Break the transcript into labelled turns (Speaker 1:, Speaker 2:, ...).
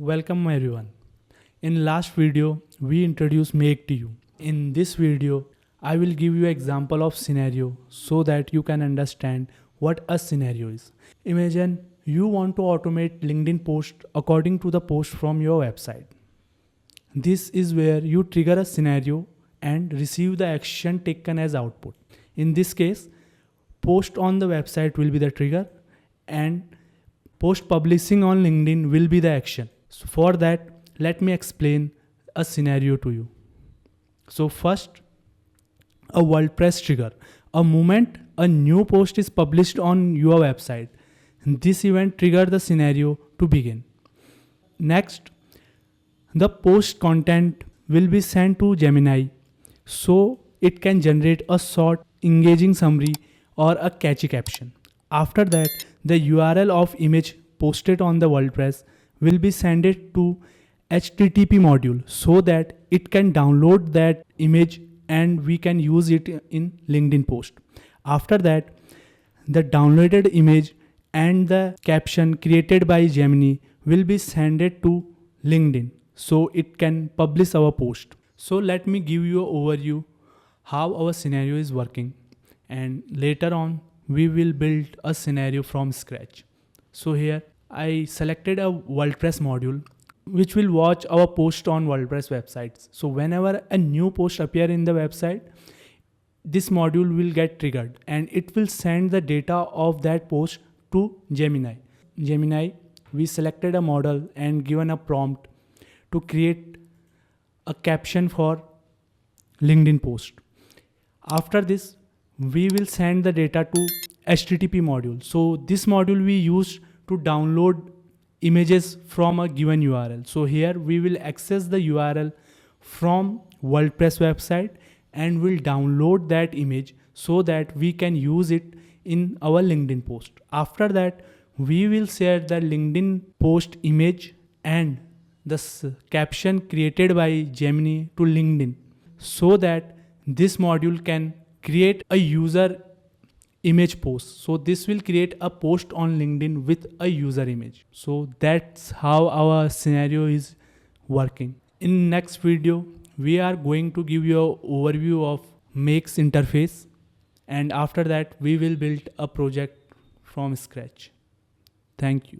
Speaker 1: Welcome everyone. In last video, we introduced Make to you. In this video, I will give you example of scenario so that you can understand what a scenario is. Imagine you want to automate LinkedIn post according to the post from your website. This is where you trigger a scenario and receive the action taken as output. In this case, post on the website will be the trigger and post publishing on LinkedIn will be the action. So for that, let me explain a scenario to you. So first, a WordPress trigger. A moment a new post is published on your website, this event triggers the scenario to begin. Next, the post content will be sent to Gemini so it can generate a short, engaging summary or a catchy caption. After that, the URL of image posted on the WordPress will be sent to HTTP module so that it can download that image and we can use it in LinkedIn post. After that, the downloaded image and the caption created by Gemini will be sent to LinkedIn so it can publish our post. So let me give you an overview how our scenario is working, and later on we will build a scenario from scratch. So here I selected a WordPress module which will watch our post on WordPress websites. So whenever a new post appear in the website, this module will get triggered and it will send the data of that post to Gemini. We selected a model and given a prompt to create a caption for LinkedIn post. After this, we will send the data to HTTP module. So this module we use to download images from a given URL. So here we will access the URL from WordPress website and will download that image so that we can use it in our LinkedIn post. After that, we will share the LinkedIn post image and the caption created by Gemini to LinkedIn so that this module can create a user image post. So this will create a post on LinkedIn with a user image. So that's how our scenario is working. In next video, we are going to give you an overview of Make's interface, and after that we will build a project from scratch. Thank you.